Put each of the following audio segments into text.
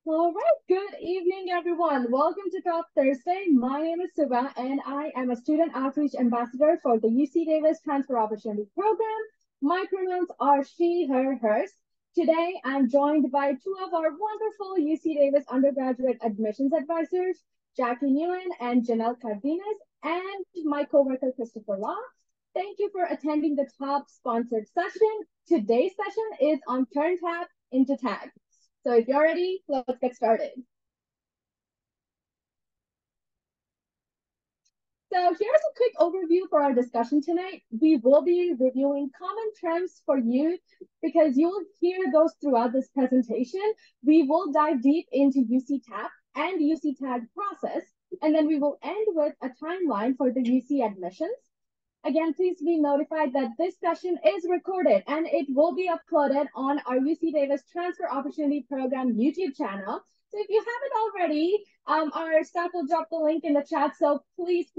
All right, good evening, everyone. Welcome to Talk Thursday. My name is Suba, and I am a student outreach ambassador for the UC Davis Transfer Opportunity Program. My pronouns are she, her, hers. Today, I'm joined by two of our wonderful UC Davis undergraduate admissions advisors, Jackie Nguyen and Janelle Cardenas, and my coworker, Christopher Law. Thank you for attending the top sponsored session. Today's session is on turn tab into tag. So if you're ready, let's get started. So here's a quick overview for our discussion tonight. We will be reviewing common terms for you because you'll hear those throughout this presentation. We will dive deep into UC TAP and UC TAG process, and then we will end with a timeline for the UC admissions. Again, please be notified that this session is recorded and it will be uploaded on our UC Davis Transfer Opportunity Program YouTube channel. So if you haven't already, our staff will drop the link in the chat. So please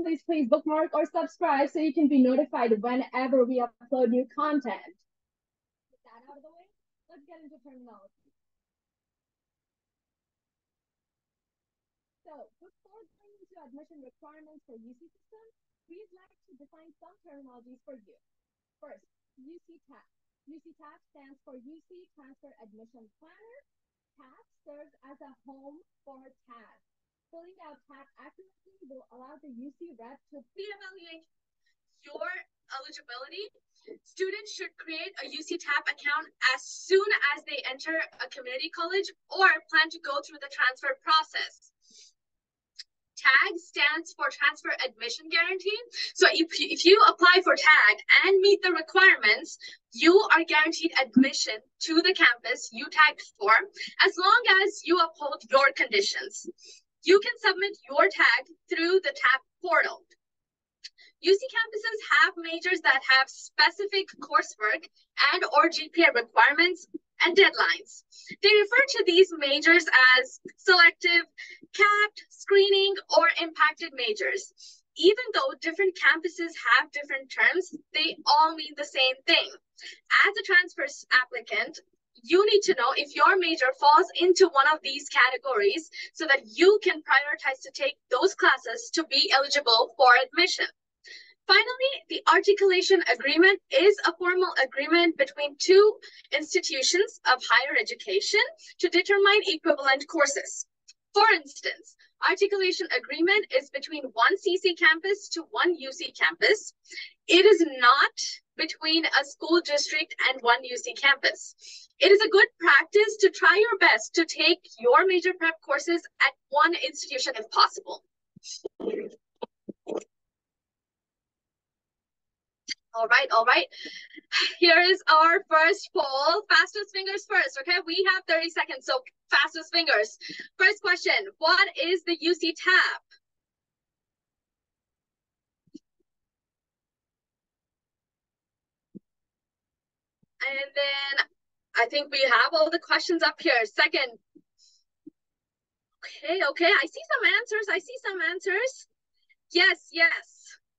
bookmark or subscribe so you can be notified whenever we upload new content. With that out of the way, let's get into terminology. So before going into admission requirements for UC systems, we'd like to define some terminologies for you. First, UC TAP. UC TAP stands for UC Transfer Admission Planner. TAP serves as a home for TAG. Filling out TAG accurately will allow the UC rep to pre-evaluate your eligibility. Students should create a UC TAP account as soon as they enter a community college or plan to go through the transfer process. TAG stands for Transfer Admission Guarantee. So if you apply for TAG and meet the requirements, you are guaranteed admission to the campus you tagged for as long as you uphold your conditions. You can submit your tag through the TAP portal. UC campuses have majors that have specific coursework and or GPA requirements and deadlines. They refer to these majors as selective, capped, screening, or impacted majors. Even though different campuses have different terms, they all mean the same thing. As a transfer applicant, you need to know if your major falls into one of these categories so that you can prioritize to take those classes to be eligible for admission. Finally, the articulation agreement is a formal agreement between two institutions of higher education to determine equivalent courses. For instance, articulation agreement is between one CC campus to one UC campus. It is not between a school district and one UC campus. It is a good practice to try your best to take your major prep courses at one institution if possible. All right. Here is our first poll. Fastest fingers first, okay? We have 30 seconds, so fastest fingers. First question, what is the UC TAP? And then I think we have all the questions up here. Second. Okay. I see some answers. Yes.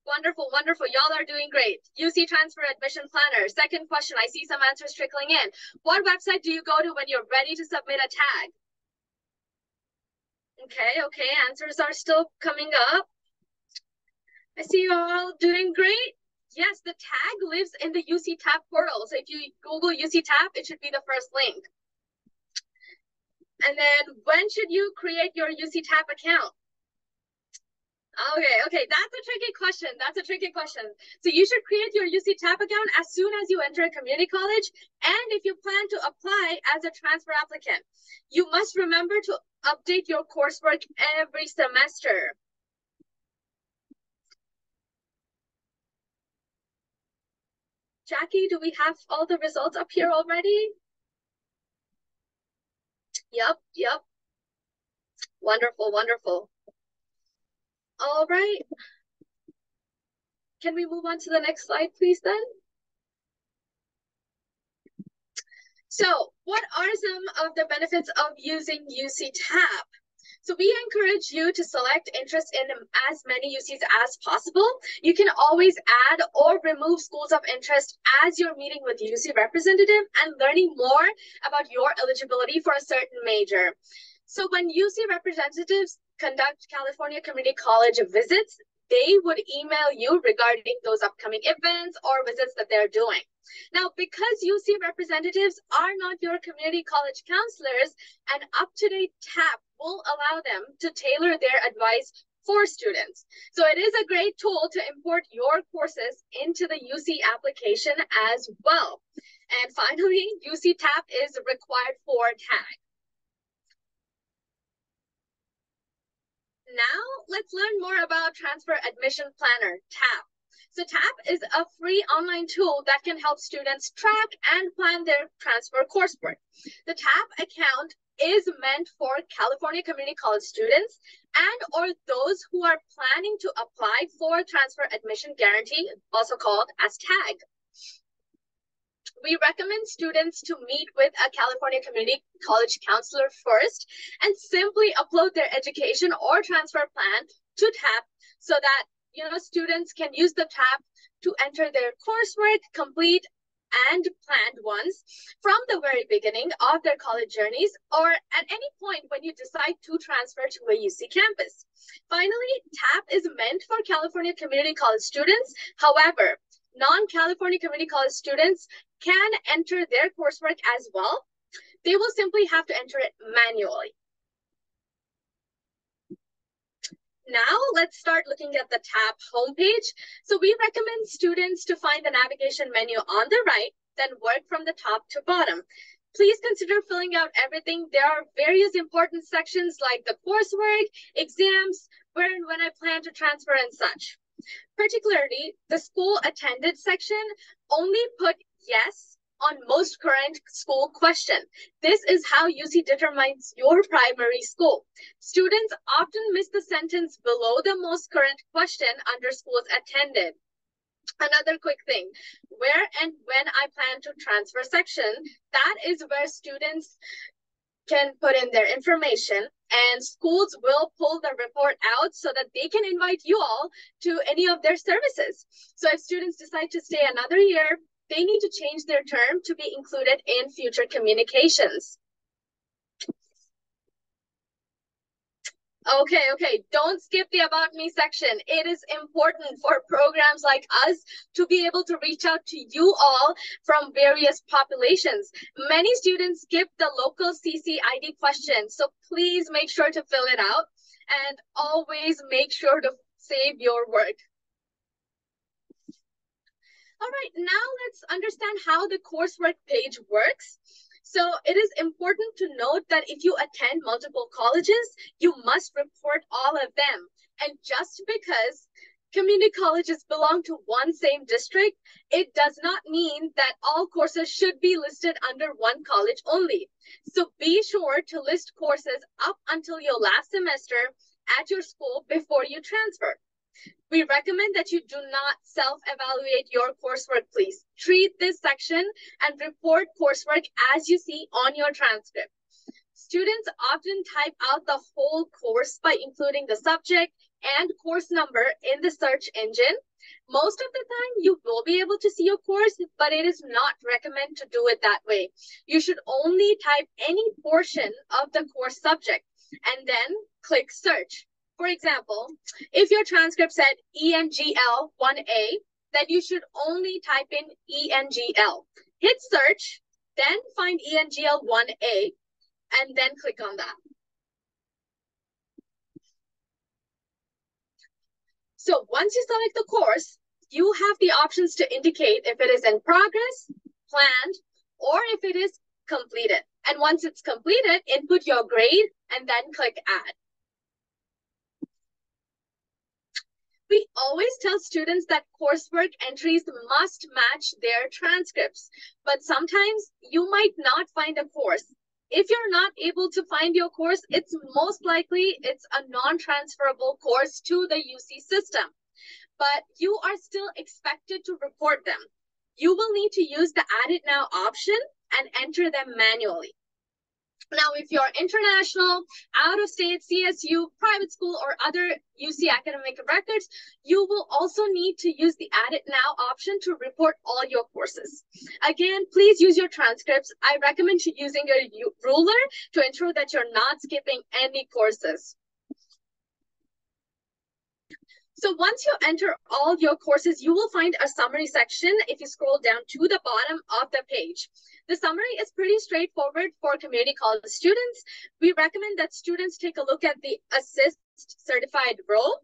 Wonderful. Y'all are doing great. UC Transfer Admission Planner. Second question, I see some answers trickling in. What website do you go to when you're ready to submit a tag? Okay, answers are still coming up. I see you all doing great. Yes, the tag lives in the UC TAP portal. So if you Google UC TAP, it should be the first link. And then when should you create your UC TAP account? Okay, that's a tricky question. So you should create your UC TAP account as soon as you enter a community college and if you plan to apply as a transfer applicant. You must remember to update your coursework every semester. Jackie, do we have all the results up here already? Yep. Wonderful. All right. Can we move on to the next slide, please, then? So what are some of the benefits of using UC TAP? So we encourage you to select interest in as many UCs as possible. You can always add or remove schools of interest as you're meeting with UC representative and learning more about your eligibility for a certain major. So when UC representatives conduct California Community College visits, they would email you regarding those upcoming events or visits that they're doing. Now, because UC representatives are not your community college counselors, an up-to-date tab will allow them to tailor their advice for students. So it is a great tool to import your courses into the UC application as well. And finally, UC tab is required for tag. Now, let's learn more about Transfer Admission Planner, TAP. So TAP is a free online tool that can help students track and plan their transfer coursework. The TAP account is meant for California Community College students and or those who are planning to apply for Transfer Admission Guarantee, also called as TAG. We recommend students to meet with a California Community College counselor first and simply upload their education or transfer plan to TAP so that students can use the TAP to enter their coursework, complete and planned ones from the very beginning of their college journeys or at any point when you decide to transfer to a UC campus. Finally, TAP is meant for California Community College students. However, non-California Community College students can enter their coursework as well. They will simply have to enter it manually. Now let's start looking at the TAP homepage. So we recommend students to find the navigation menu on the right, then work from the top to bottom. Please consider filling out everything. There are various important sections like the coursework, exams, where and when I plan to transfer and such. Particularly, the school attended section only put yes on most current school question. This is how UC determines your primary school. Students often miss the sentence below the most current question under schools attended. Another quick thing, where and when I plan to transfer section, that is where students can put in their information and schools will pull the report out so that they can invite you all to any of their services. So if students decide to stay another year, they need to change their term to be included in future communications. Okay, don't skip the About Me section. It is important for programs like us to be able to reach out to you all from various populations. Many students skip the local CCID question, so please make sure to fill it out and always make sure to save your work. All right, now let's understand how the coursework page works. So it is important to note that if you attend multiple colleges, you must report all of them. And just because community colleges belong to one same district, it does not mean that all courses should be listed under one college only. So be sure to list courses up until your last semester at your school before you transfer. We recommend that you do not self-evaluate your coursework, please. Treat this section and report coursework as you see on your transcript. Students often type out the whole course by including the subject and course number in the search engine. Most of the time, you will be able to see your course, but it is not recommended to do it that way. You should only type any portion of the course subject and then click search. For example, if your transcript said ENGL 1A, then you should only type in ENGL. Hit search, then find ENGL 1A, and then click on that. So once you select the course, you have the options to indicate if it is in progress, planned, or if it is completed. And once it's completed, input your grade and then click add. We always tell students that coursework entries must match their transcripts, but sometimes you might not find a course. If you're not able to find your course, it's most likely it's a non-transferable course to the UC system, but you are still expected to report them. You will need to use the Add It Now option and enter them manually. Now, if you're international, out of state, CSU, private school, or other UC academic records, you will also need to use the Add It Now option to report all your courses. Again, please use your transcripts. I recommend you using your ruler to ensure that you're not skipping any courses. So once you enter all your courses, you will find a summary section if you scroll down to the bottom of the page. The summary is pretty straightforward for community college students. We recommend that students take a look at the Assist certified role.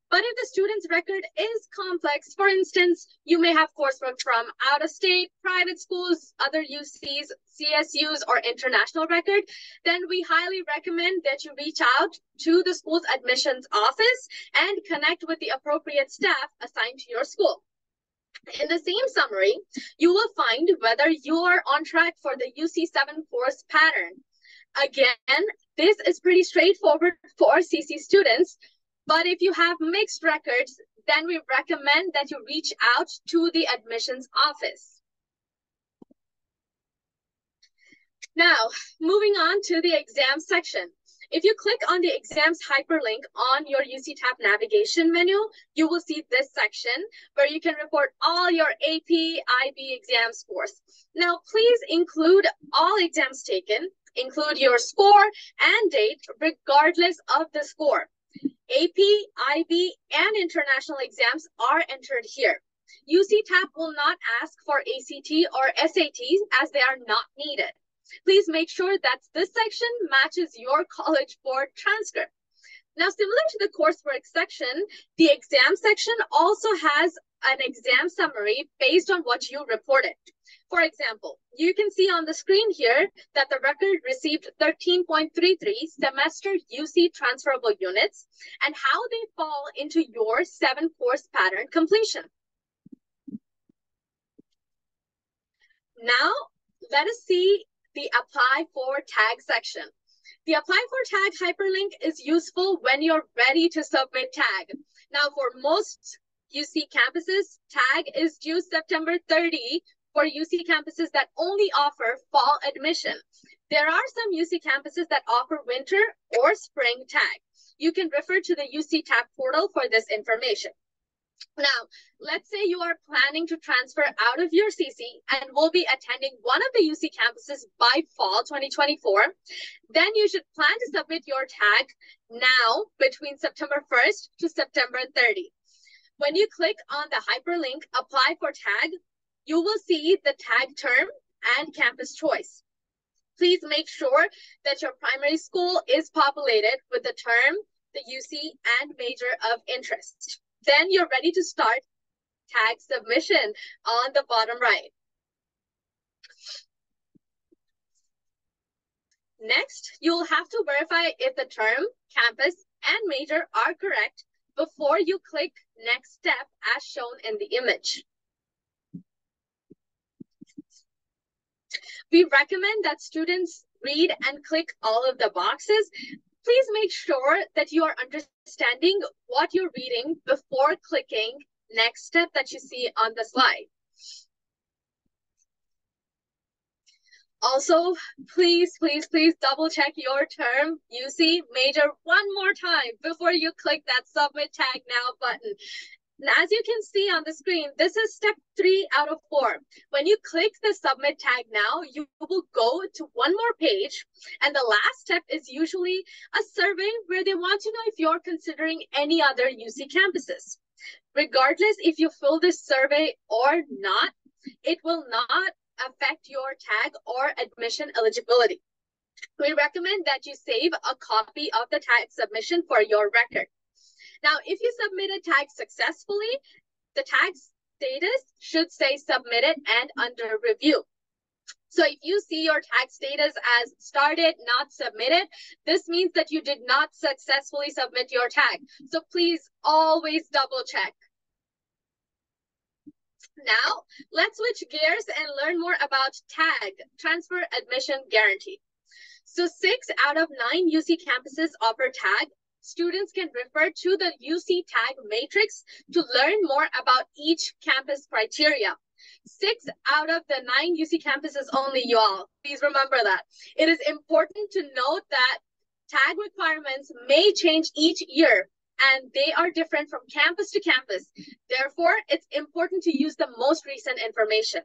But if the student's record is complex, for instance, you may have coursework from out of state, private schools, other UCs, CSUs, or international record, then we highly recommend that you reach out to the school's admissions office and connect with the appropriate staff assigned to your school. In the same summary, you will find whether you are on track for the UC7 course pattern. Again, this is pretty straightforward for CC students. But if you have mixed records, then we recommend that you reach out to the admissions office. Now, moving on to the exam section. If you click on the exams hyperlink on your UC tab navigation menu, you will see this section where you can report all your AP, IB exam scores. Now, please include all exams taken, include your score and date, regardless of the score. AP, IB, and international exams are entered here. UC tab will not ask for ACT or SATs as they are not needed. Please make sure that this section matches your College Board transcript. Now, similar to the coursework section, the exam section also has an exam summary based on what you reported. For example, you can see on the screen here that the record received 13.33 semester UC transferable units and how they fall into your 7-course pattern completion. Now, let us see the Apply for Tag section. The Apply for Tag hyperlink is useful when you're ready to submit tag. Now, for most UC campuses, tag is due September 30 for UC campuses that only offer fall admission. There are some UC campuses that offer winter or spring tag. You can refer to the UC tab portal for this information. Now, let's say you are planning to transfer out of your CC and will be attending one of the UC campuses by fall 2024. Then you should plan to submit your tag now between September 1st to September 30. When you click on the hyperlink Apply for Tag, you will see the tag term and campus choice. Please make sure that your primary school is populated with the term, the UC, and major of interest. Then you're ready to start tag submission on the bottom right. Next, you'll have to verify if the term, campus, and major are correct before you click Next Step as shown in the image. We recommend that students read and click all of the boxes. Please make sure that you are understanding what you're reading before clicking Next Step that you see on the slide. Also, please double check your term, UC, major one more time before you click that Submit Tag Now button. And as you can see on the screen, this is step 3 out of 4. When you click the Submit Tag Now, you will go to one more page. And the last step is usually a survey where they want to know if you're considering any other UC campuses. Regardless if you fill this survey or not, it will not affect your tag or admission eligibility. We recommend that you save a copy of the tag submission for your record. Now, if you submit a tag successfully, the tag status should say submitted and under review. So if you see your tag status as started, not submitted, this means that you did not successfully submit your tag. So please always double check. Now, let's switch gears and learn more about TAG, Transfer Admission Guarantee. So 6 out of 9 UC campuses offer TAG. Students can refer to the UC TAG matrix to learn more about each campus criteria. 6 out of the 9 UC campuses only, you all. Please remember that. It is important to note that tag requirements may change each year and they are different from campus to campus. Therefore, it's important to use the most recent information.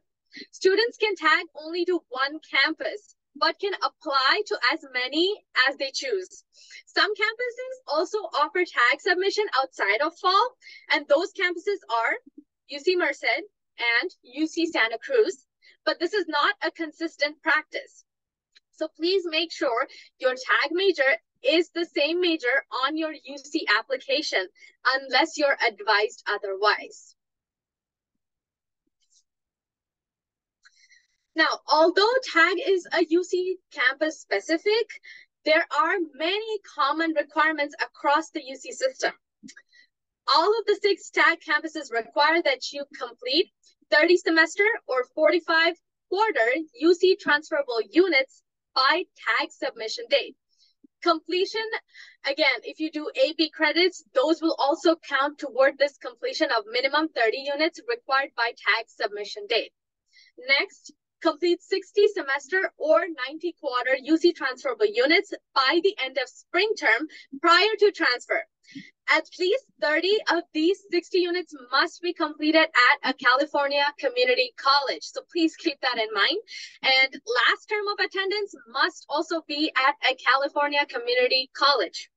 Students can tag only to one campus, but can apply to as many as they choose. Some campuses also offer tag submission outside of fall, and those campuses are UC Merced and UC Santa Cruz, but this is not a consistent practice. So please make sure your tag major is the same major on your UC application unless you're advised otherwise. Now, although tag is a UC campus specific, there are many common requirements across the UC system. All of the 6 tag campuses require that you complete 30 semester or 45 quarter UC transferable units by tag submission date. Completion, again, if you do AP credits, those will also count toward this completion of minimum 30 units required by tag submission date. Next, complete 60 semester or 90 quarter UC transferable units by the end of spring term prior to transfer. At least 30 of these 60 units must be completed at a California community college. So please keep that in mind. And last term of attendance must also be at a California community college.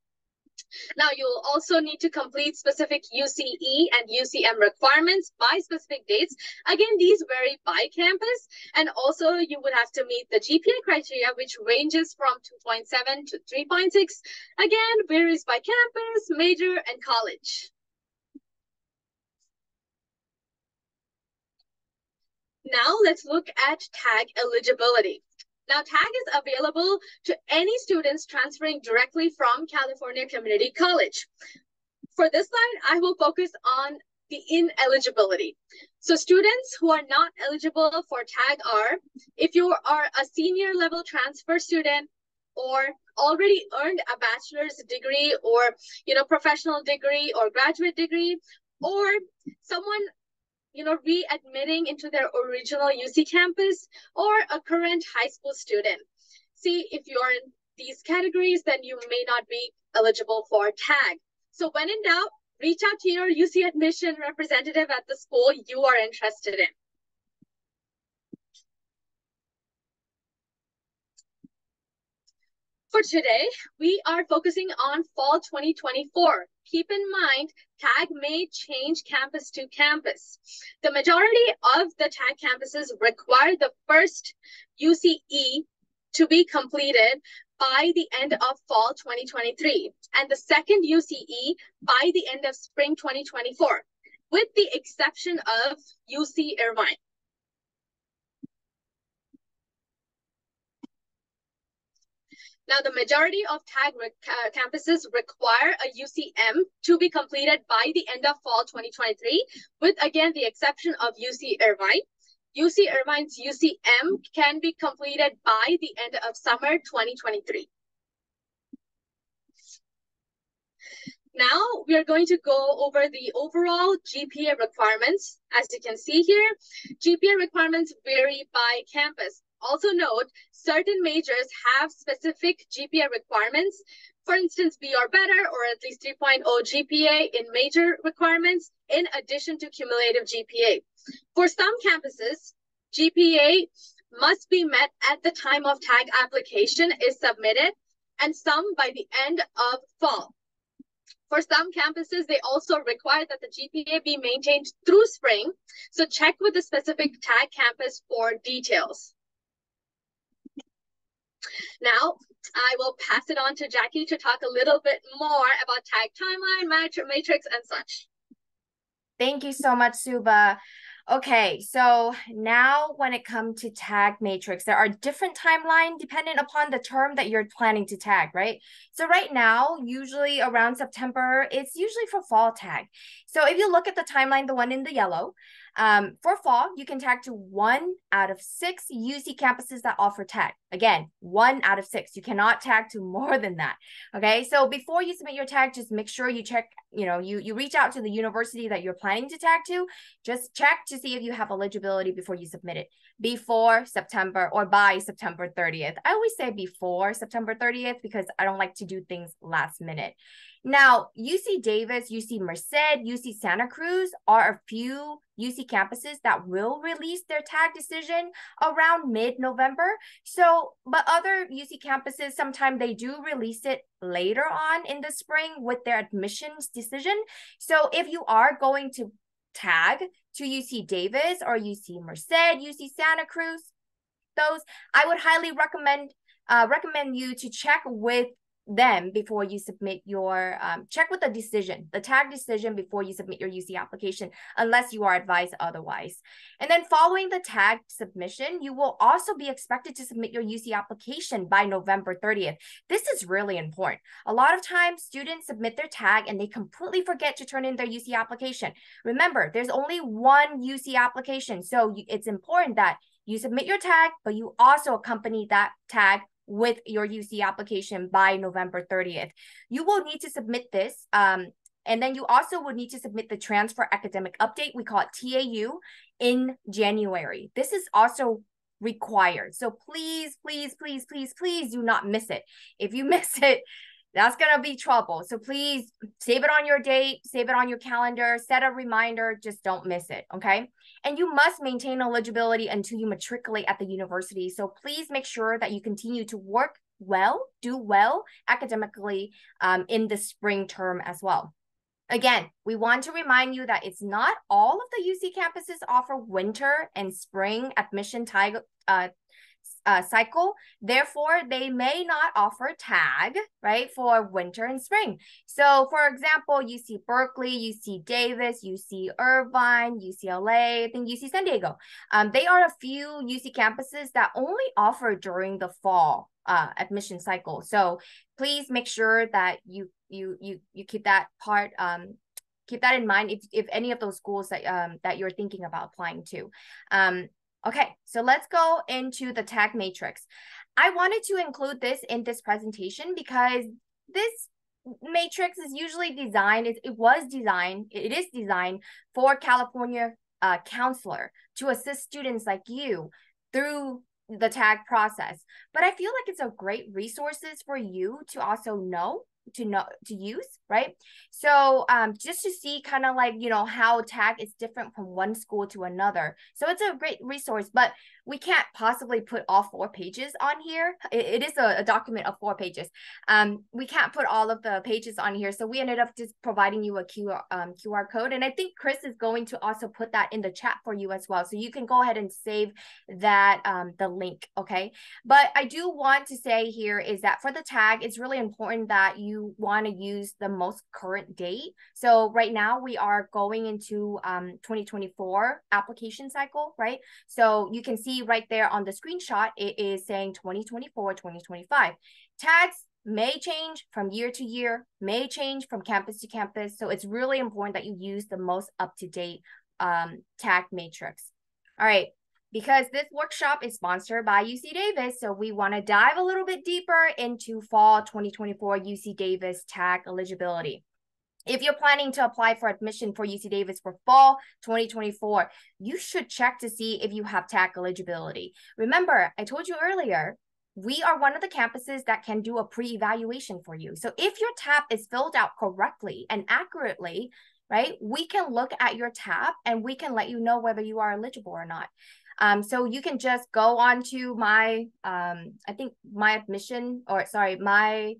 Now, you'll also need to complete specific UCE and UCM requirements by specific dates. Again, these vary by campus, and also you would have to meet the GPA criteria, which ranges from 2.7 to 3.6. Again, varies by campus, major, and college. Now, let's look at tag eligibility. Now, tag is available to any students transferring directly from California Community College. For this slide, I will focus on the ineligibility. So students who are not eligible for tag are, if you are a senior level transfer student or already earned a bachelor's degree or professional degree or graduate degree, or someone readmitting into their original UC campus, or a current high school student. See, if you're in these categories, then you may not be eligible for tag. So when in doubt, reach out to your UC admission representative at the school you are interested in. For today, we are focusing on fall 2024. Keep in mind, tag may change campus to campus. The majority of the tag campuses require the first UCE to be completed by the end of fall 2023, and the second UCE by the end of spring 2024, with the exception of UC Irvine. Now, the majority of tag campuses require a UCM to be completed by the end of fall 2023, with, again, the exception of UC Irvine. UC Irvine's UCM can be completed by the end of summer 2023. Now, we are going to go over the overall GPA requirements. As you can see here, GPA requirements vary by campus. Also note, certain majors have specific GPA requirements. For instance, B or better, or at least 3.0 GPA in major requirements, in addition to cumulative GPA. For some campuses, GPA must be met at the time of tag application is submitted, and some by the end of fall. For some campuses, they also require that the GPA be maintained through spring, so check with the specific tag campus for details. Now, I will pass it on to Jackie to talk a little bit more about tag timeline, matrix, and such. Thank you so much, Suba. Okay, so now when it comes to tag matrix, there are different timelines depending upon the term that you're planning to tag, right? So right now, usually around September, it's usually for fall tag. So if you look at the timeline, the one in the yellow, For fall, you can tag to 1 out of 6 UC campuses that offer tag. Again, 1 out of 6. You cannot tag to more than that. Okay, so before you submit your tag, just make sure you check, you reach out to the university that you're planning to tag to. Just check to see if you have eligibility before you submit it, before September or by September 30th. I always say before September 30th because I don't like to do things last minute. Now, UC Davis, UC Merced, UC Santa Cruz are a few UC campuses that will release their tag decision around mid-November. So, but other UC campuses, sometimes they do release it later on in the spring with their admissions decision. So if you are going to tag to UC Davis or UC Merced, UC Santa Cruz, those, I would highly recommend you to check with them before you submit your check with the tag decision before you submit your UC application, unless you are advised otherwise. And then following the tag submission, you will also be expected to submit your UC application by November 30th. This is really important. A lot of times students submit their tag and they completely forget to turn in their UC application. Remember, there's only one UC application, so it's important that you submit your tag, but you also accompany that tag with your UC application by November 30th. You will need to submit this, and then you also will need to submit the transfer academic update, we call it TAU, in January. This is also required. So please, please, please, please, please do not miss it. If you miss it, that's going to be trouble. So please save it on your date, save it on your calendar, set a reminder, just don't miss it, okay? And you must maintain eligibility until you matriculate at the university. So please make sure that you continue to work well, do well academically in the spring term as well. Again, we want to remind you that it's not all of the UC campuses offer winter and spring admission cycle. Therefore, they may not offer tag, right, for winter and spring. So, for example, UC Berkeley, UC Davis, UC Irvine, UCLA, I think UC San Diego. They are a few UC campuses that only offer during the fall admission cycle. So, please make sure that you keep that part. Keep that in mind if any of those schools that you're thinking about applying to. Okay, so let's go into the tag matrix. I wanted to include this in this presentation because this matrix is usually designed, it is designed for California counselor to assist students like you through the tag process. But I feel like it's a great resources for you to also to use, right? So just to see kind of like, how tag is different from one school to another. So it's a great resource, but we can't possibly put all 4 pages on here. It is a document of 4 pages. We can't put all of the pages on here. So we ended up just providing you a QR code. And I think Chris is going to also put that in the chat for you as well. So you can go ahead and save that, the link, okay? But I do want to say here is that for the tag, it's really important that you want to use the most current date. So right now we are going into 2024 application cycle, right? So you can see right there on the screenshot, it is saying 2024, 2025. Tags may change from year to year, may change from campus to campus. So it's really important that you use the most up-to-date tag matrix. All right. Because this workshop is sponsored by UC Davis, so we want to dive a little bit deeper into fall 2024 UC Davis tag eligibility. If you're planning to apply for admission for UC Davis for fall 2024, you should check to see if you have tag eligibility. Remember, I told you earlier, we are one of the campuses that can do a pre-evaluation for you. So if your tab is filled out correctly and accurately, right, we can look at your tab and we can let you know whether you are eligible or not. So you can just go on to my, I think my admission, or sorry, my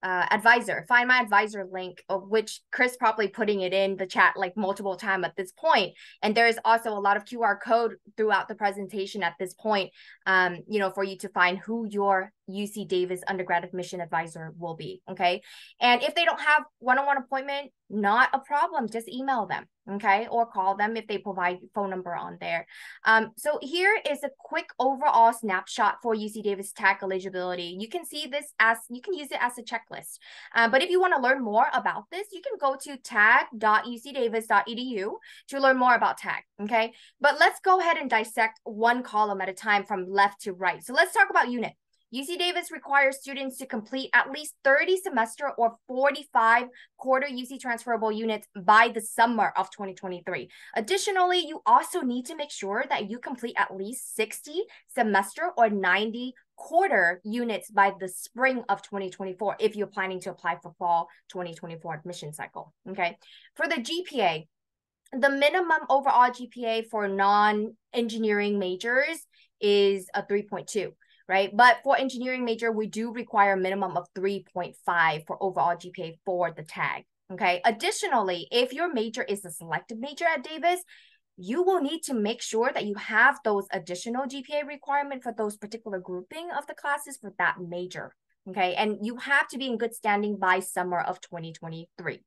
advisor, find my advisor link, of which Chris probably putting it in the chat like multiple times at this point. And there is also a lot of QR code throughout the presentation at this point, for you to find who your UC Davis undergrad admission advisor will be, okay? And if they don't have one-on-one appointment, not a problem, just email them, okay? Or call them if they provide phone number on there. So here is a quick overall snapshot for UC Davis tag eligibility. You can see this as, you can use it as a checklist. But if you want to learn more about this, you can go to tag.ucdavis.edu to learn more about tag, okay? But let's go ahead and dissect one column at a time from left to right. So let's talk about unit. UC Davis requires students to complete at least 30 semester or 45 quarter UC transferable units by the summer of 2023. Additionally, you also need to make sure that you complete at least 60 semester or 90 quarter units by the spring of 2024 if you're planning to apply for fall 2024 admission cycle, okay? For the GPA, the minimum overall GPA for non-engineering majors is a 3.2. Right? But for engineering major, we do require a minimum of 3.5 for overall GPA for the tag, okay? Additionally, if your major is a selective major at Davis, you will need to make sure that you have those additional GPA requirement for those particular grouping of the classes for that major, okay? And you have to be in good standing by summer of 2023.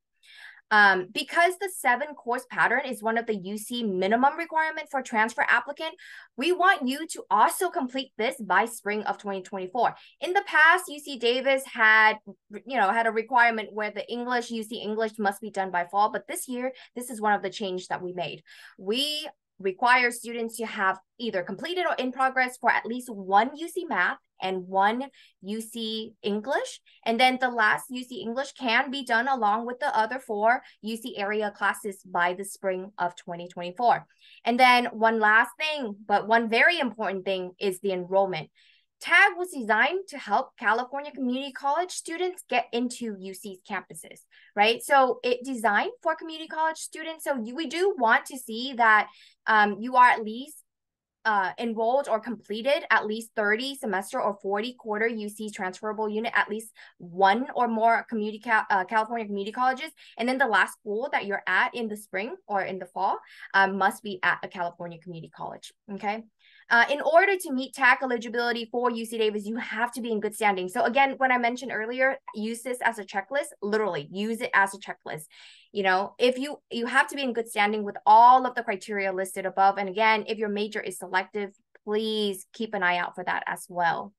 Because the 7 course pattern is one of the UC minimum requirement for transfer applicant, we want you to also complete this by spring of 2024. In the past, UC Davis had a requirement where the UC English must be done by fall, but this year, this is one of the changes that we made. We require students to have either completed or in progress for at least 1 UC math and 1 UC English. And then the last UC English can be done along with the other 4 UC area classes by the spring of 2024. And then one last thing, but one very important thing is the enrollment. TAG was designed to help California community college students get into UC's campuses, right? So it designed for community college students. So we do want to see that you are at least enrolled or completed at least 30 semester or 40 quarter UC transferable unit, at least 1 or more California community colleges. And then the last school that you're at in the spring or in the fall must be at a California community college, okay? In order to meet TAC eligibility for UC Davis, you have to be in good standing. So again, when I mentioned earlier, use this as a checklist, literally use it as a checklist. You know, if you have to be in good standing with all of the criteria listed above. And again, if your major is selective, please keep an eye out for that as well.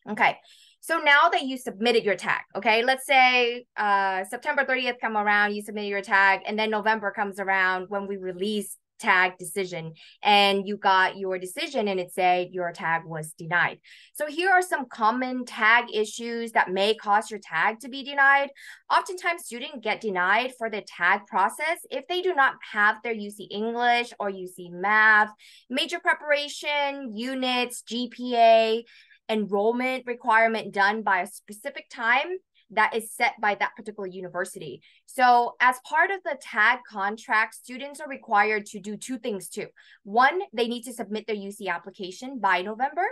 Okay. So now that you submitted your tag, okay, let's say September 30th come around, you submitted your tag, and then November comes around when we release tag decision, and you got your decision and it said your tag was denied. So here are some common tag issues that may cause your tag to be denied. Oftentimes students get denied for the tag process if they do not have their UC English or UC Math, major preparation, units, GPA, enrollment requirement done by a specific time that is set by that particular university. So as part of the tag contract, students are required to do 2 things too. 1, they need to submit their UC application by November,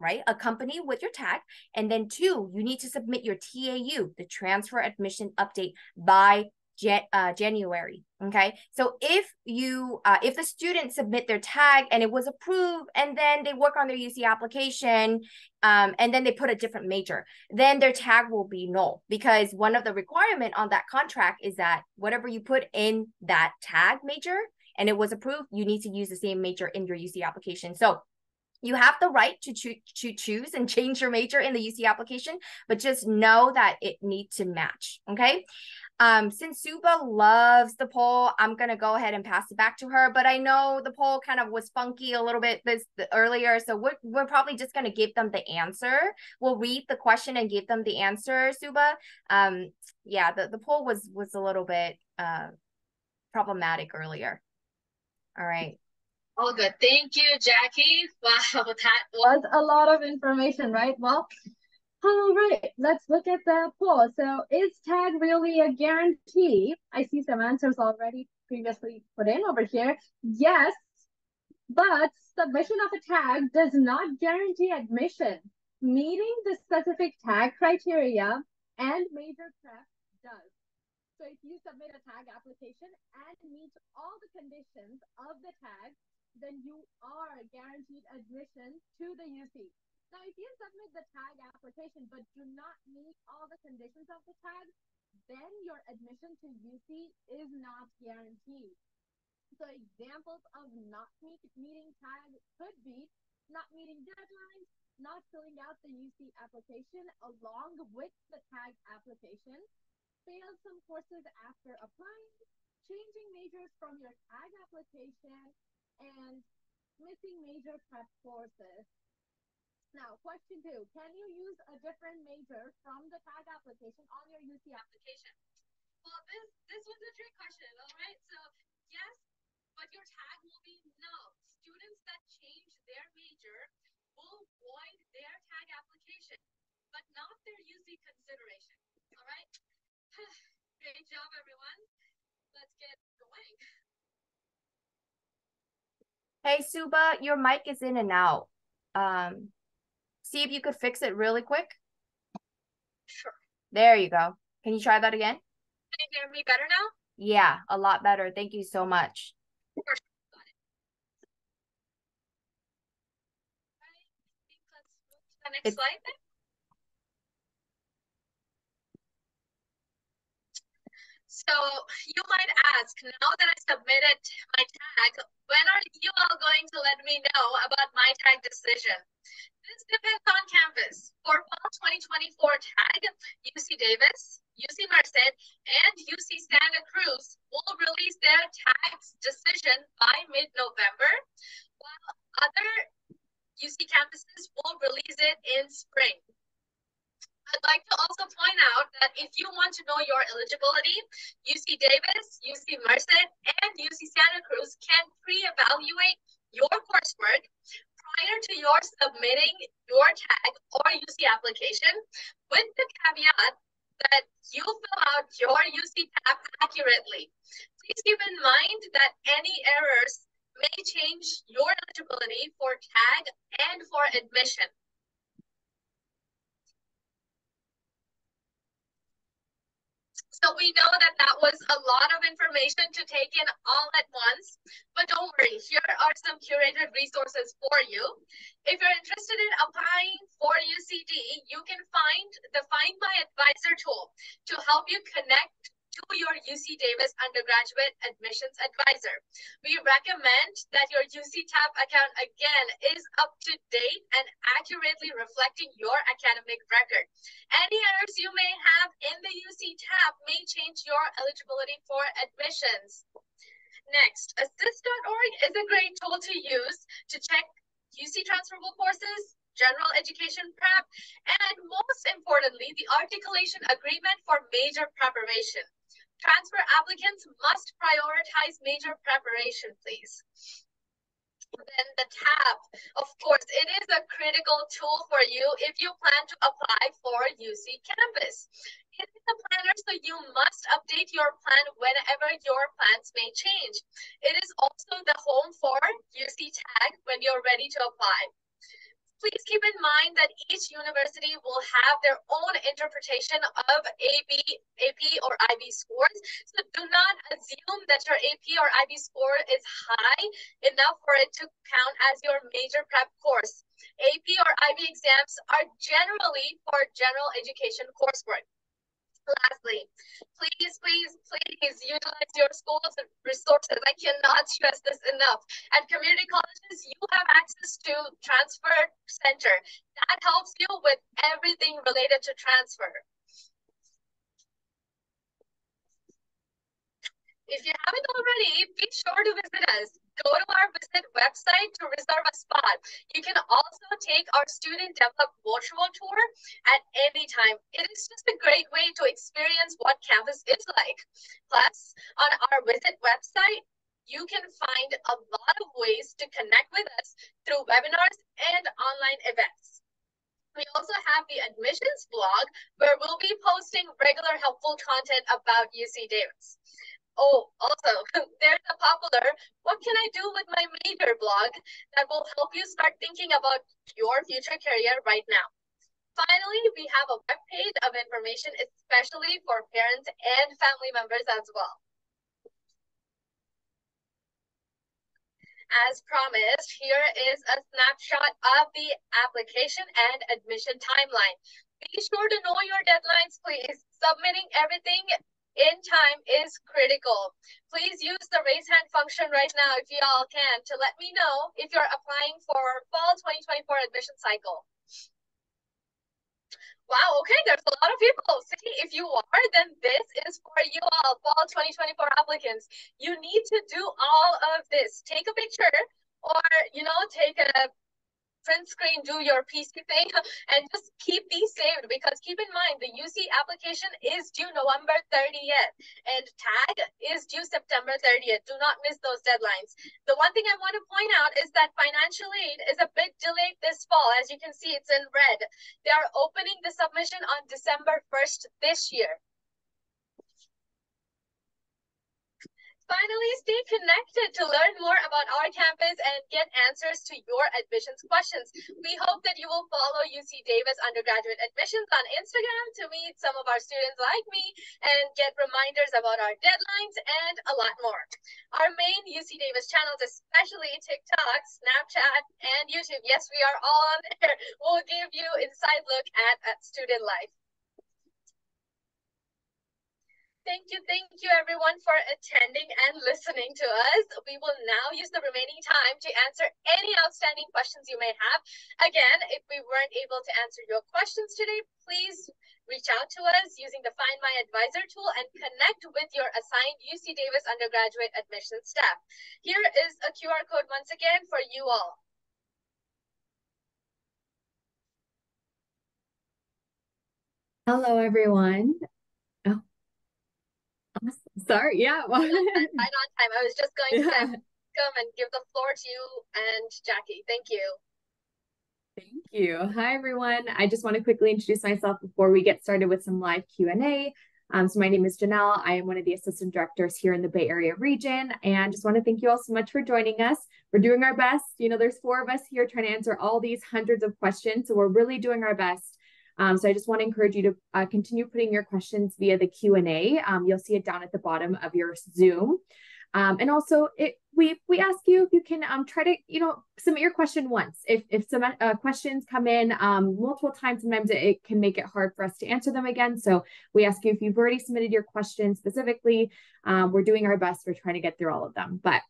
right? Accompany with your tag. And then 2, you need to submit your TAU, the transfer admission update, by January, okay? So if the students submit their tag and it was approved, and then they work on their UC application, and then they put a different major, then their tag will be null, because one of the requirement on that contract is that whatever you put in that tag major and it was approved, you need to use the same major in your UC application. So you have the right to choose and change your major in the UC application, but just know that it needs to match, okay? Since Suba loves the poll, I'm going to go ahead and pass it back to her. But I know the poll kind of was funky a little bit earlier. So we're probably just going to give them the answer. We'll read the question and give them the answer, Suba. Yeah, the poll was a little bit problematic earlier. All right. All good. Thank you, Jackie. Wow, that was a lot of information, right? Well, all right, let's look at the poll. So is tag really a guarantee? I see some answers already previously put in over here. Yes, but submission of a tag does not guarantee admission. Meeting the specific tag criteria and major prep does. So if you submit a tag application and meet all the conditions of the tag, then you are guaranteed admission to the UC. Now, if you submit the tag application but do not meet all the conditions of the tag, then your admission to UC is not guaranteed. So examples of not meeting tag could be not meeting deadlines, not filling out the UC application along with the tag application, failed some courses after applying, changing majors from your tag application, and missing major prep courses. Now, question 2, can you use a different major from the tag application on your UC application? Well, this was a trick question, all right? So yes, but your tag will be no. Students that change their major will void their tag application, but not their UC consideration, all right? Great job, everyone. Let's get going. Hey, Suba, your mic is in and out. See if you could fix it really quick. Sure. There you go. Can you try that again? Can you hear me better now? Yeah, a lot better. Thank you so much. Got it. I think let's move to the next slide then. So you might ask, now that I submitted my tag, when are you all going to let me know about my tag decision? This depends on campus. For fall 2024 tag, UC Davis, UC Merced, and UC Santa Cruz will release their tags decision by mid-November, while other UC campuses will release it in spring. I'd like to also point out that if you want to know your eligibility, UC Davis, UC Merced, and UC Santa Cruz can pre-evaluate your coursework prior to your submitting your tag or UC application, with the caveat that you fill out your UC tab accurately. Please keep in mind that any errors may change your eligibility for tag and for admission. So we know that that was a lot of information to take in all at once, but don't worry, here are some curated resources for you. If you're interested in applying for UCD, you can find the Find My Advisor tool to help you connect to your UC Davis undergraduate admissions advisor. We recommend that your UC tab account again is up to date and accurately reflecting your academic record. Any errors you may have in the UC tab may change your eligibility for admissions. Next, assist.org is a great tool to use to check UC transferable courses, general education prep, and most importantly, the articulation agreement for major preparation. Transfer applicants must prioritize major preparation, please. Then the tab, of course, it is a critical tool for you if you plan to apply for UC campus. It is a planner, so you must update your plan whenever your plans may change. It is also the home for UC tag when you're ready to apply. Please keep in mind that each university will have their own interpretation of AP or IB scores. So do not assume that your AP or IB score is high enough for it to count as your major prep course. AP or IB exams are generally for general education coursework. Lastly, please utilize your school's resources. I cannot stress this enough. At community colleges, you have access to Transfer Center. That helps you with everything related to transfer. If you haven't already, be sure to visit us. Go to our visit website to reserve a spot. You can also take our student developed virtual tour at any time. It is just a great way to experience what campus is like. Plus, on our visit website, you can find a lot of ways to connect with us through webinars and online events. We also have the admissions blog, where we'll be posting regular helpful content about UC Davis. Oh, also, there's a popular "What can I do with my major" blog that will help you start thinking about your future career right now. Finally, we have a web page of information especially for parents and family members as well. As promised, here is a snapshot of the application and admission timeline. Be sure to know your deadlines, please. Submitting everything in time is critical. Please use the raise hand function right now if you all can to let me know if you're applying for fall 2024 admission cycle. Wow, okay, there's a lot of people. See, if you are, then this is for you all, fall 2024 applicants. You need to do all of this. Take a picture or, take a print screen, do your PC thing, and just keep these saved, because keep in mind, the UC application is due November 30th and tag is due September 30th. Do not miss those deadlines. The one thing I want to point out is that financial aid is a bit delayed this fall. As you can see, it's in red. They are opening the submission on December 1st this year. Finally, stay connected to learn more about our campus and get answers to your admissions questions. We hope that you will follow UC Davis undergraduate admissions on Instagram to meet some of our students like me and get reminders about our deadlines and a lot more. Our main UC Davis channels, especially TikTok, Snapchat, and YouTube, yes, we are all on there, will give you inside look at student life. Thank you everyone for attending and listening to us. We will now use the remaining time to answer any outstanding questions you may have. Again, if we weren't able to answer your questions today, please reach out to us using the Find My Advisor tool and connect with your assigned UC Davis undergraduate admissions staff. Here is a QR code once again for you all. Hello, everyone. Oh, sorry. Yeah. Right on time. I was just going to come and give the floor to you and Jackie. Thank you. Thank you. Hi, everyone. I just want to quickly introduce myself before we get started with some live Q&A. So my name is Janelle. I am one of the assistant directors here in the Bay Area region, and just want to thank you all so much for joining us. We're doing our best. There's 4 of us here trying to answer all these hundreds of questions, so we're really doing our best. So I just want to encourage you to continue putting your questions via the Q&A. You'll see it down at the bottom of your Zoom. And also, we ask you if you can try to submit your question once. If some questions come in multiple times, sometimes it can make it hard for us to answer them again. So we ask you, if you've already submitted your question specifically, we're doing our best. We're trying to get through all of them. But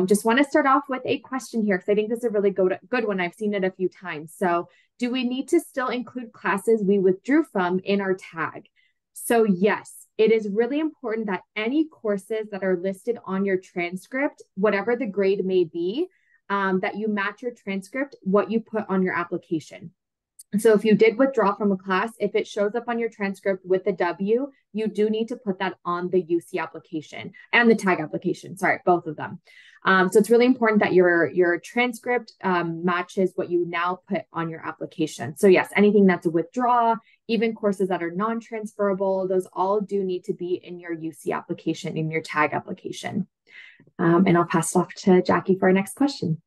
just want to start off with a question here, because I think this is a really good one. I've seen it a few times. So, do we need to still include classes we withdrew from in our tag? So yes, it is really important that any courses that are listed on your transcript, whatever the grade may be, that you match your transcript, what you put on your application. So if you did withdraw from a class, if it shows up on your transcript with a W, you do need to put that on the UC application and the tag application. Sorry, both of them. So it's really important that your transcript matches what you now put on your application. So yes, anything that's a withdraw, even courses that are non-transferable, those all do need to be in your UC application, in your tag application. And I'll pass it off to Jackie for our next question.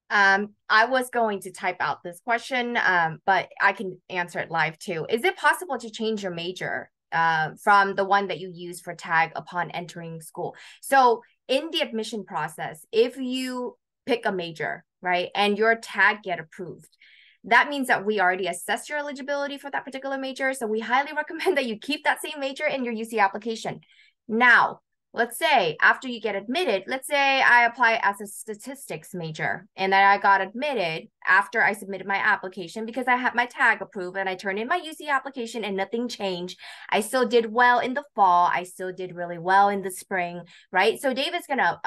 I was going to type out this question, but I can answer it live too. Is it possible to change your major from the one that you use for tag upon entering school? So in the admission process, if you pick a major, right, and your tag get approved, that means that we already assessed your eligibility for that particular major. So we highly recommend that you keep that same major in your UC application. Now, let's say after you get admitted, let's say I apply as a statistics major and then I got admitted after I submitted my application because I had my tag approved and I turned in my UC application and nothing changed. I still did well in the fall. I still did really well in the spring, right? So Dave is gonna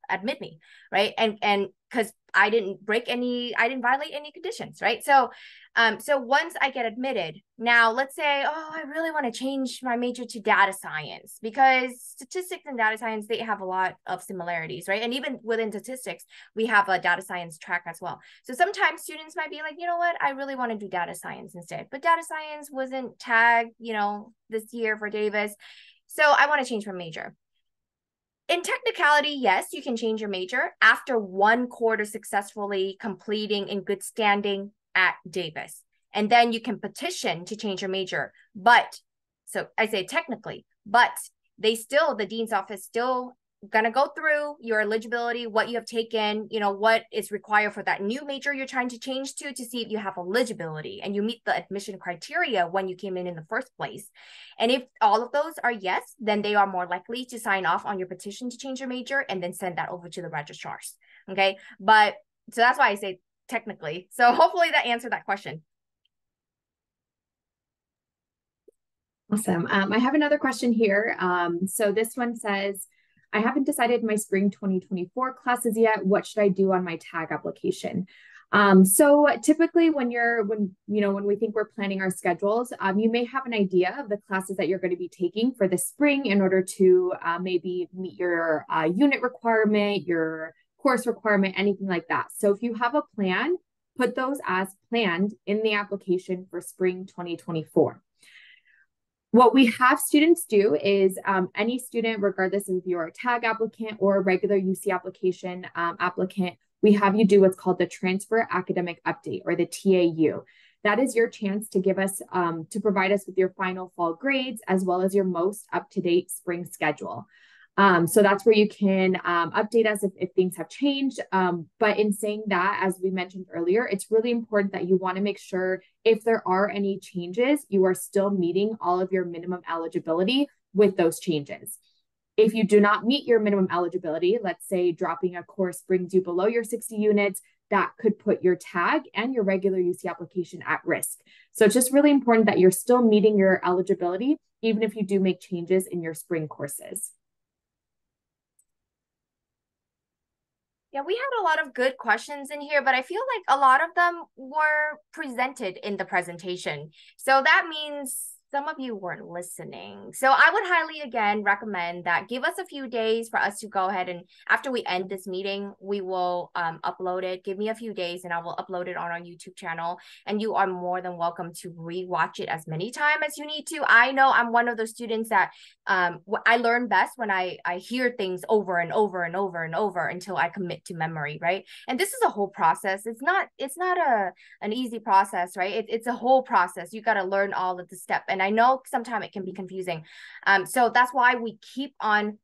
admit me, right? And because I didn't violate any conditions, right? So once I get admitted, now let's say, oh, I really want to change my major to data science because statistics and data science, they have a lot of similarities, right? And even within statistics, we have a data science track as well. So sometimes students might be like, you know what, I really want to do data science instead, but data science wasn't tagged, this year for Davis. So I want to change my major. In technicality, yes, you can change your major after 1 quarter successfully completing in good standing at Davis. And then you can petition to change your major. But, so I say technically, but the dean's office still gonna go through your eligibility, what you have taken, what is required for that new major you're trying to change to see if you have eligibility and you meet the admission criteria when you came in the first place. And if all of those are yes, then they are more likely to sign off on your petition to change your major and then send that over to the registrars. Okay, but so that's why I say technically. So hopefully that answered that question. Awesome. I have another question here. So this one says, I haven't decided my spring 2024 classes yet. What should I do on my tag application? So typically when we think we're planning our schedules, you may have an idea of the classes that you're going to be taking for the spring in order to maybe meet your unit requirement, your course requirement, anything like that. So if you have a plan, put those as planned in the application for spring 2024. What we have students do is any student, regardless of if you're a tag applicant or a regular UC application applicant, we have you do what's called the Transfer Academic Update, or the TAU. That is your chance to give us, to provide us with your final fall grades, as well as your most up-to-date spring schedule. So that's where you can update us if things have changed. But in saying that, as we mentioned earlier, it's really important that you want to make sure if there are any changes, you are still meeting all of your minimum eligibility with those changes. If you do not meet your minimum eligibility, let's say dropping a course brings you below your 60 units, that could put your tag and your regular UC application at risk. So it's just really important that you're still meeting your eligibility, even if you do make changes in your spring courses. Yeah, we had a lot of good questions in here, but I feel like a lot of them were presented in the presentation. So that means some of you weren't listening. So I would highly, again, recommend that give us a few days for us to go ahead and after we end this meeting, we will upload it. Give me a few days and I will upload it on our YouTube channel. And you are more than welcome to rewatch it as many times as you need to. I know I'm one of those students that I learn best when I hear things over and over and over and over until I commit to memory, right? And this is a whole process. It's not an easy process, right? It's a whole process. You got to learn all of the steps. And I know sometimes it can be confusing. So that's why we keep on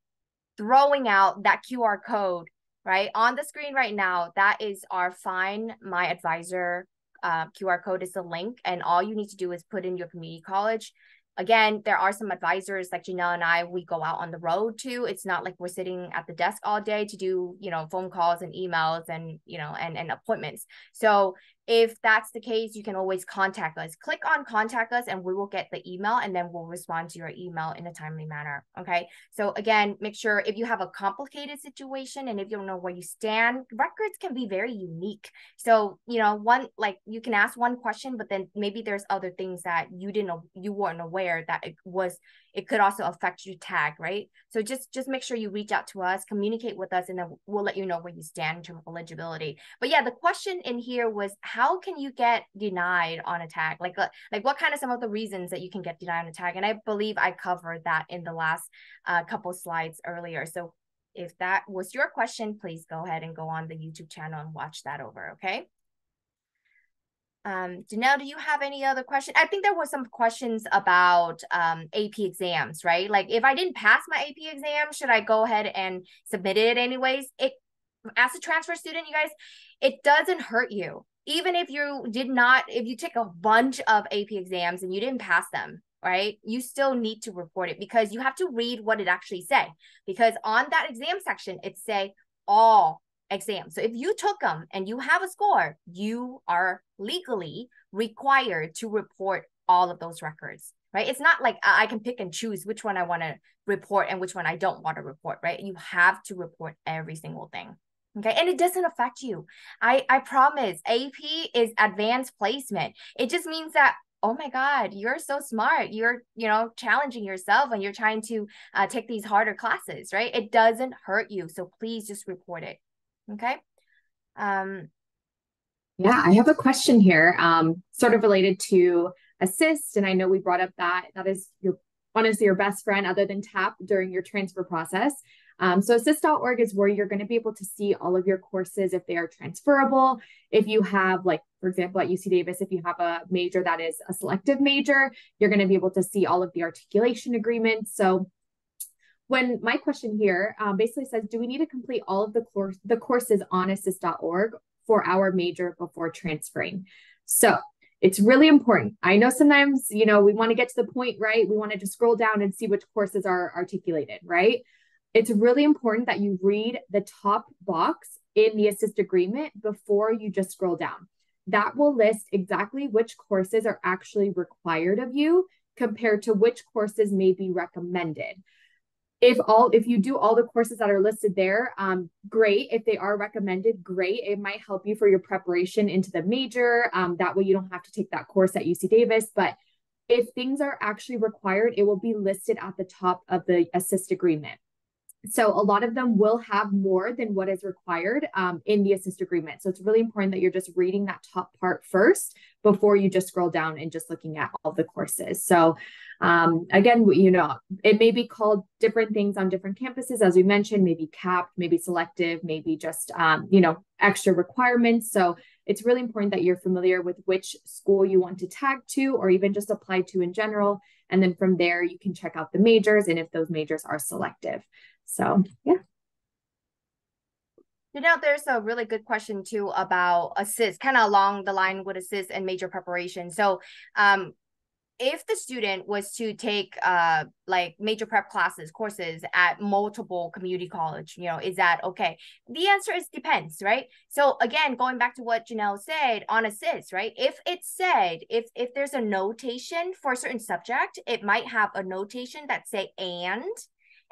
throwing out that QR code, right? On the screen right now, that is our Find My Advisor QR code is the link. And all you need to do is put in your community college. Again, there are some advisors like Janelle and I, we go out on the road too. It's not like we're sitting at the desk all day to do, phone calls and emails and, and appointments. So if that's the case, you can always contact us. Click on contact us and we will get the email and then we'll respond to your email in a timely manner. Okay. So again, make sure if you have a complicated situation and if you don't know where you stand, records can be very unique. So, you can ask one question, but then maybe there's other things that you weren't aware that it could also affect your tag, right? So just make sure you reach out to us, communicate with us, and then we'll let you know where you stand in terms of eligibility. But yeah, the question in here was, how can you get denied on a tag? Like what kind of some of the reasons that you can get denied on a tag? And I believe I covered that in the last couple slides earlier. So if that was your question, please go ahead and go on the YouTube channel and watch that over, okay? Janelle, do you have any other questions? I think there were some questions about AP exams, right? Like if I didn't pass my AP exam, should I go ahead and submit it anyways? As a transfer student, you guys, it doesn't hurt you. Even if you take a bunch of AP exams and you didn't pass them, right? You still need to report it because you have to read what it actually say. Because on that exam section, it say all exams. So if you took them and you have a score, you are legally required to report all of those records, right? It's not like I can pick and choose which one I want to report and which one I don't want to report, right? You have to report every single thing. Okay, and it doesn't affect you. I promise. AP is advanced placement. It just means that, oh my God, you're so smart. You're, challenging yourself and you're trying to take these harder classes, right? It doesn't hurt you. So please just report it. Okay. Yeah, I have a question here, sort of related to Assist. And I know we brought up that is honestly your best friend other than TAP during your transfer process. So assist.org is where you're going to be able to see all of your courses if they are transferable. If you have, like, for example, at UC Davis, if you have a major that is a selective major, you're going to be able to see all of the articulation agreements. So when my question here basically says, do we need to complete all of the courses on assist.org for our major before transferring? So it's really important. I know sometimes, we want to get to the point, right? We want to just scroll down and see which courses are articulated, right? It's really important that you read the top box in the assist agreement before you just scroll down. That will list exactly which courses are actually required of you compared to which courses may be recommended. If you do all the courses that are listed there, great. If they are recommended, great. It might help you for your preparation into the major. That way you don't have to take that course at UC Davis. But if things are actually required, it will be listed at the top of the assist agreement. So a lot of them will have more than what is required in the assist agreement. So it's really important that you're just reading that top part first before you just scroll down and just looking at all the courses. So again, it may be called different things on different campuses, as we mentioned, maybe capped, maybe selective, maybe just, extra requirements. So it's really important that you're familiar with which school you want to tag to, or even just apply to in general. And then from there, you can check out the majors and if those majors are selective. So, yeah. There's a really good question too about assist, kind of along the line with assist and major preparation. So, if the student was to take like major prep courses at multiple community college, is that okay? The answer is depends, right? So again, going back to what Janelle said on assist, right? If it said, if there's a notation for a certain subject, it might have a notation that say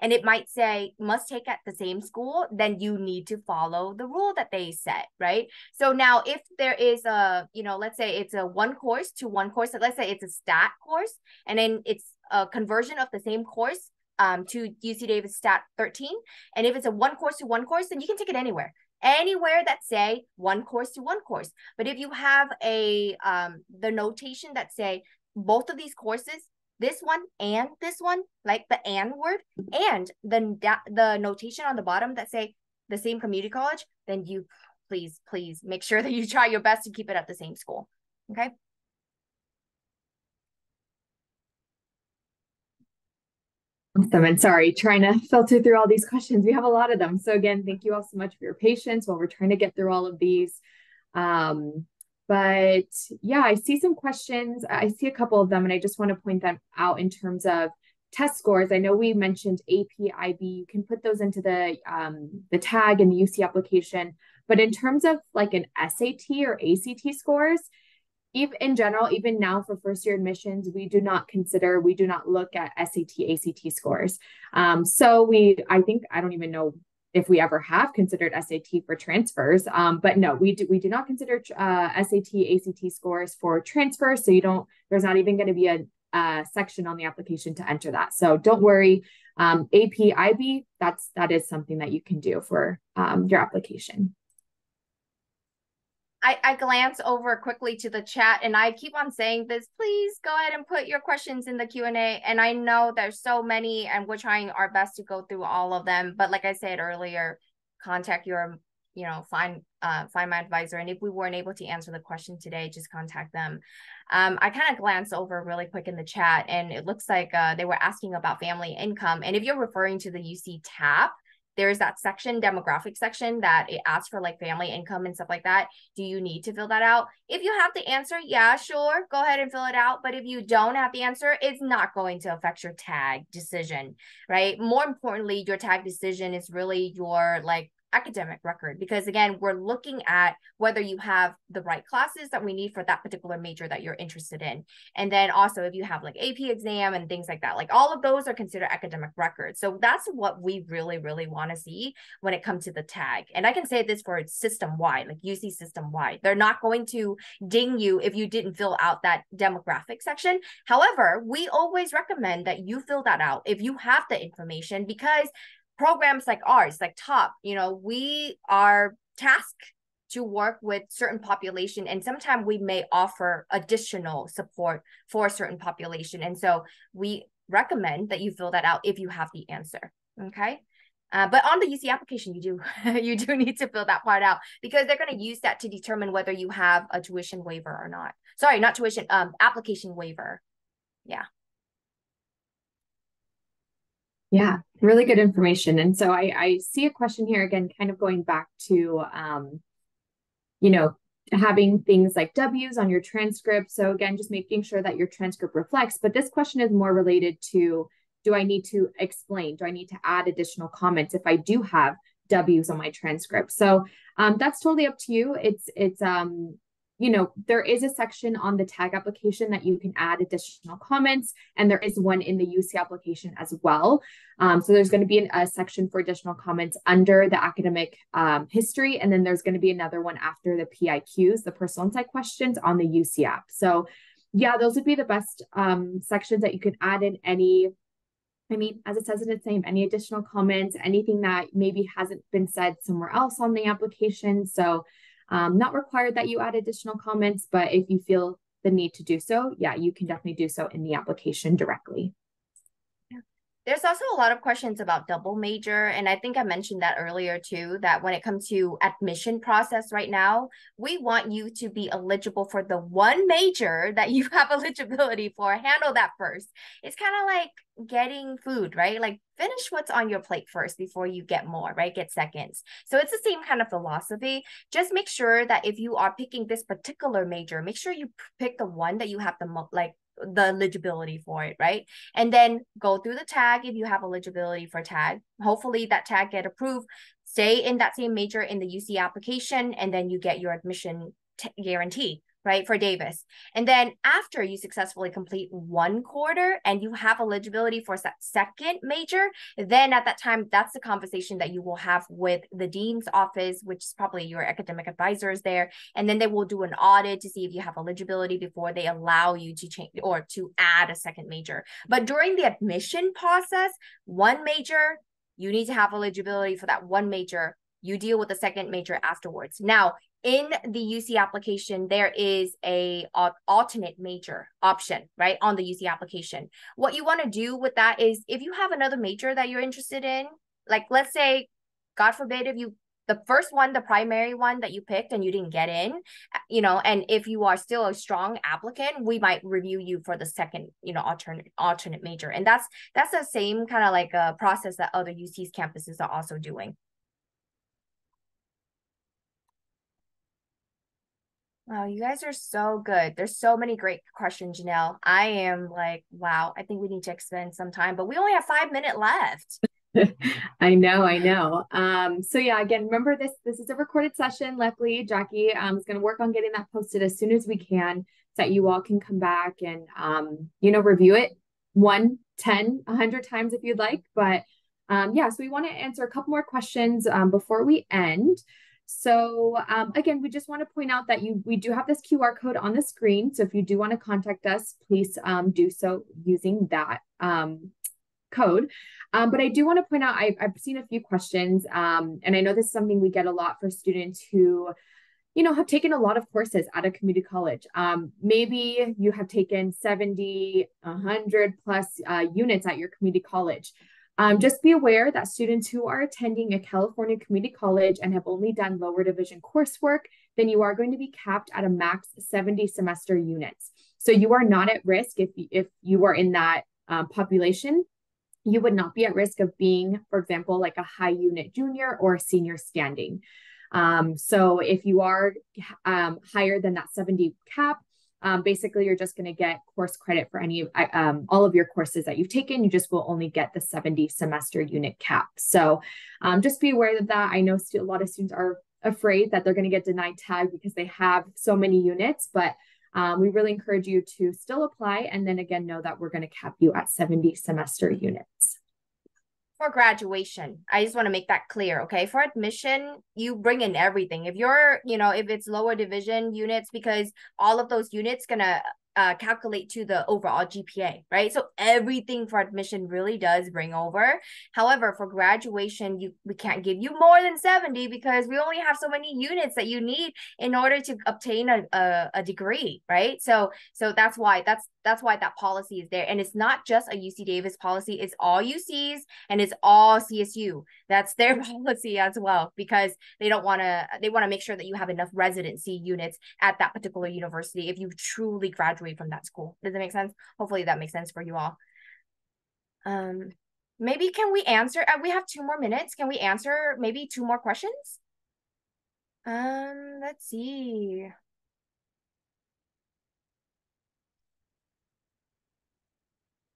and it might say must take at the same school, then you need to follow the rule that they set, right? So now if there is a, let's say it's a one course to one course, let's say it's a stat course, and then it's a conversion of the same course to UC Davis Stat 13. And if it's a one course to one course, then you can take it anywhere that say one course to one course. But if you have the notation that say both of these courses, this one and this one, like the and word, and the notation on the bottom that say the same community college, then you please make sure that you try your best to keep it at the same school. Okay. Awesome. And sorry, trying to filter through all these questions. We have a lot of them. So again, thank you all so much for your patience while we're trying to get through all of these. But yeah, I see some questions. I see a couple of them, and I just want to point them out in terms of test scores. I know we mentioned AP, IB. You can put those into the tag in the UC application. But in terms of like an SAT or ACT scores, even in general, even now for first year admissions, we do not look at SAT, ACT scores. So I don't even know if we ever have considered SAT for transfers. But no, we do not consider SAT, ACT scores for transfers. So there's not even going to be a section on the application to enter that. So don't worry. AP, IB, that is something that you can do for your application. I glance over quickly to the chat, and I keep on saying this, please go ahead and put your questions in the Q&A. And I know there's so many, and we're trying our best to go through all of them. But like I said earlier, contact your, find my advisor. And if we weren't able to answer the question today, just contact them. I kind of glanced over really quick in the chat, and it looks like they were asking about family income. And if you're referring to the UC TAP, there's that section, demographic section, that it asks for like family income and stuff like that. Do you need to fill that out? If you have the answer, yeah, sure, go ahead and fill it out. But if you don't have the answer, it's not going to affect your tag decision, right? More importantly, your tag decision is really your like academic record, because again, we're looking at whether you have the right classes that we need for that particular major that you're interested in. And then also if you have like AP exam and things like that, like all of those are considered academic records. So that's what we really, really want to see when it comes to the tag. And I can say this for system-wide, like UC system-wide. They're not going to ding you if you didn't fill out that demographic section. However, we always recommend that you fill that out if you have the information, because programs like ours, like TOP, we are tasked to work with certain population, and sometimes we may offer additional support for a certain population. And so we recommend that you fill that out if you have the answer. Okay. But on the UC application, you do need to fill that part out, because they're going to use that to determine whether you have a tuition waiver or not. Sorry, not tuition, application waiver. Yeah. Yeah, really good information. And so I see a question here again, kind of going back to, you know, having things like W's on your transcript. So again, just making sure that your transcript reflects. But this question is more related to, do I need to explain? Do I need to add additional comments if I do have W's on my transcript? So that's totally up to you. There is a section on the tag application that you can add additional comments, and there is one in the UC application as well. So there's going to be a section for additional comments under the academic history, and then there's going to be another one after the PIQs, the personal insight questions on the UC app. So yeah, those would be the best sections that you could add in as it says in its name, any additional comments, anything that maybe hasn't been said somewhere else on the application. So not required that you add additional comments, but if you feel the need to do so, yeah, you can definitely do so in the application directly. There's also a lot of questions about double major. And I think I mentioned that earlier too, that when it comes to admission process right now, we want you to be eligible for the one major that you have eligibility for. Handle that first. It's kind of like getting food, right? Like finish what's on your plate first before you get more, right? Get seconds. So it's the same kind of philosophy. Just make sure that if you are picking this particular major, make sure you pick the one that you have the eligibility for it, right? And then go through the tag if you have eligibility for tag. Hopefully that tag get approved. Stay in that same major in the UC application, and then you get your admission guarantee, right, for Davis. And then after you successfully complete one quarter and you have eligibility for that second major, then at that time, that's the conversation that you will have with the dean's office, which is probably your academic advisors there. And then they will do an audit to see if you have eligibility before they allow you to change or to add a second major. But during the admission process, one major, you need to have eligibility for that one major. You deal with the second major afterwards. Now, in the UC application, there is a alternate major option, right, on the UC application. What you want to do with that is if you have another major that you're interested in, like let's say, God forbid, if you the first one, the primary one that you picked and you didn't get in, and if you are still a strong applicant, we might review you for the second, alternate major. And that's the same kind of like a process that other UC's campuses are also doing. Wow, you guys are so good. There's so many great questions, Janelle. I am like, wow, I think we need to expend some time, but we only have 5 minutes left. I know. So yeah, again, remember this is a recorded session. Luckily, Jackie is going to work on getting that posted as soon as we can, so that you all can come back and review it 1, 10, 100 times if you'd like. But so we want to answer a couple more questions before we end. So again, we just want to point out that we do have this QR code on the screen. So if you do want to contact us, please do so using that code. But I do want to point out, I've seen a few questions, and I know this is something we get a lot for students who, have taken a lot of courses at a community college. Maybe you have taken 70, 100 plus units at your community college. Just be aware that students who are attending a California community college and have only done lower division coursework, then you are going to be capped at a max 70 semester units. So you are not at risk if you are in that population. You would not be at risk of being, for example, like a high unit junior or senior standing. So if you are higher than that 70 cap, basically you're just going to get course credit for all of your courses that you've taken. You just will only get the 70 semester unit cap. So just be aware of that. I know a lot of students are afraid that they're going to get denied tag because they have so many units, but we really encourage you to still apply, and then again, know that we're going to cap you at 70 semester units. For graduation, I just want to make that clear, okay? For admission, you bring in everything. If you're, if it's lower division units, because all of those units gonna calculate to the overall GPA, right? So everything for admission really does bring over. However, for graduation, we can't give you more than 70 because we only have so many units that you need in order to obtain a degree, right? So that's why that policy is there. And it's not just a UC Davis policy, it's all UCs and it's all CSU. That's their policy as well, because they want to make sure that you have enough residency units at that particular university if you truly graduate from that school. Does it make sense? Hopefully that makes sense for you all. Maybe can we answer? We have 2 more minutes. Can we answer maybe 2 more questions? Let's see.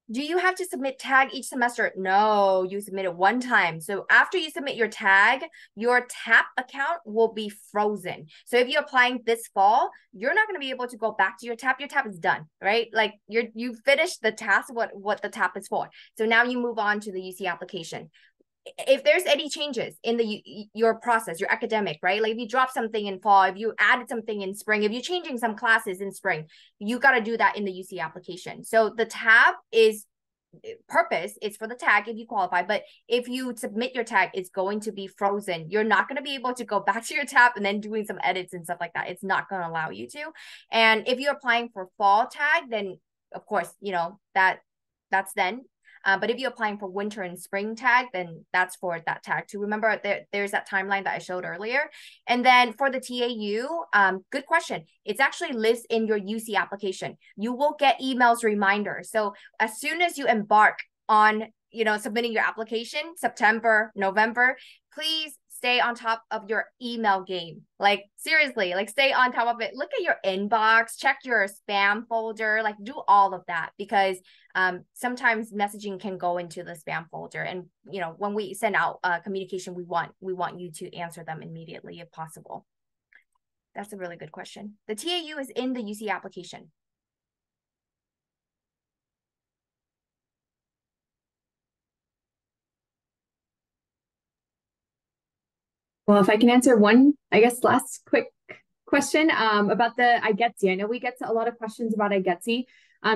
Do you have to submit tag each semester? No, you submit it one time. So after you submit your tag, your TAP account will be frozen. So if you're applying this fall, you're not going to be able to go back to your TAP. Your TAP is done, right? Like you finished the task, what the TAP is for. So now you move on to the UC application. If there's any changes in your process, your academic, right? Like if you drop something in fall, if you added something in spring, if you're changing some classes in spring, you got to do that in the UC application. So the tab is purpose is for the tag if you qualify, but if you submit your tag, it's going to be frozen. You're not going to be able to go back to your tab and then doing some edits and stuff like that. It's not going to allow you to. And if you're applying for fall tag, then of course, that's then. But if you're applying for winter and spring tag, then that's for that tag too. Remember, there's that timeline that I showed earlier. And then for the TAU, good question. It's actually lives in your UC application. You will get emails reminders. So as soon as you embark on, submitting your application, September, November, please stay on top of your email game. Like seriously, like stay on top of it. Look at your inbox, check your spam folder, like do all of that because sometimes messaging can go into the spam folder. And when we send out communication, we want you to answer them immediately if possible. That's a really good question. The TAU is in the UC application. Well, if I can answer one, I guess, last quick question about the IGETC. I know we get a lot of questions about IGETC.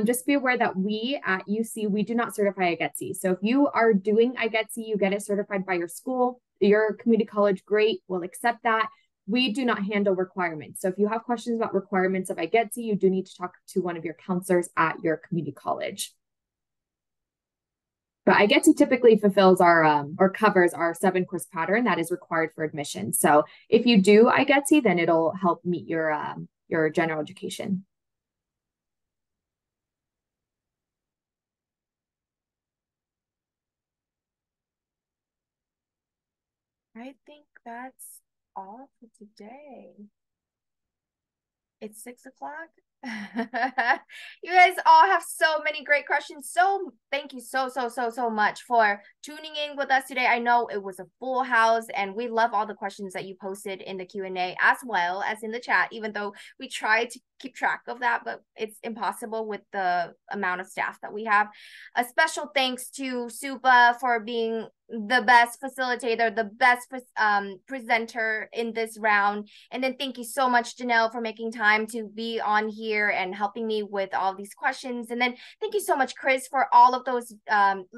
Just be aware that we at UC, we do not certify IGETC. So if you are doing IGETC, you get it certified by your school, your community college, great, we'll accept that. We do not handle requirements. So if you have questions about requirements of IGETC, you do need to talk to one of your counselors at your community college. But IGETC typically fulfills our or covers our 7-course pattern that is required for admission. So if you do IGETC, then it'll help meet your general education. I think that's all for today. It's 6 o'clock. You guys all have so many great questions. So thank you so much for tuning in with us today. I know it was a full house and we love all the questions that you posted in the Q&A as well as in the chat, even though we tried to keep track of that, but it's impossible with the amount of staff that we have. A special thanks to Suba for being the best facilitator, the best presenter in this round. And then thank you so much, Janelle, for making time to be on here and helping me with all these questions. And then thank you so much, Chris, for all of those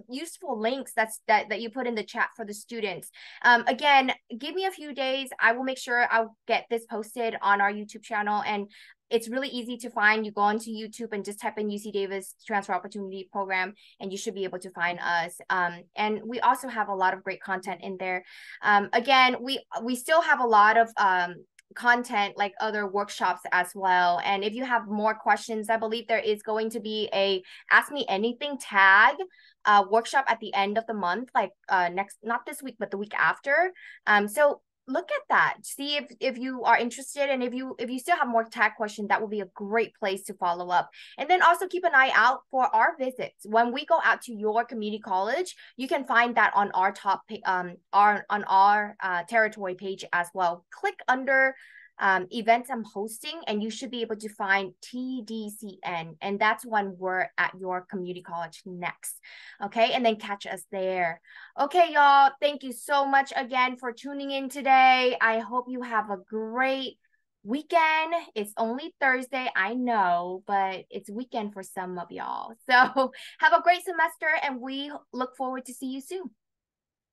useful links that you put in the chat for the students. Again, give me a few days. I will make sure I'll get this posted on our YouTube channel. And it's really easy to find. You go onto YouTube and just type in UC Davis Transfer Opportunity Program, and you should be able to find us. And we also have a lot of great content in there. Again, we still have a lot of content like other workshops as well. And if you have more questions, I believe there is going to be a Ask Me Anything tag workshop at the end of the month, like not this week, but the week after. So look at that, see if you are interested, and if you still have more tag questions, that will be a great place to follow up. And then also keep an eye out for our visits when we go out to your community college. You can find that on our top on our territory page as well. Click under events I'm hosting, and you should be able to find TDCN, and that's when we're at your community college next. Okay, and then catch us there. Okay, y'all, thank you so much again for tuning in today. I hope you have a great weekend. It's only Thursday, I know, but it's weekend for some of y'all. So have a great semester, and we look forward to see you soon.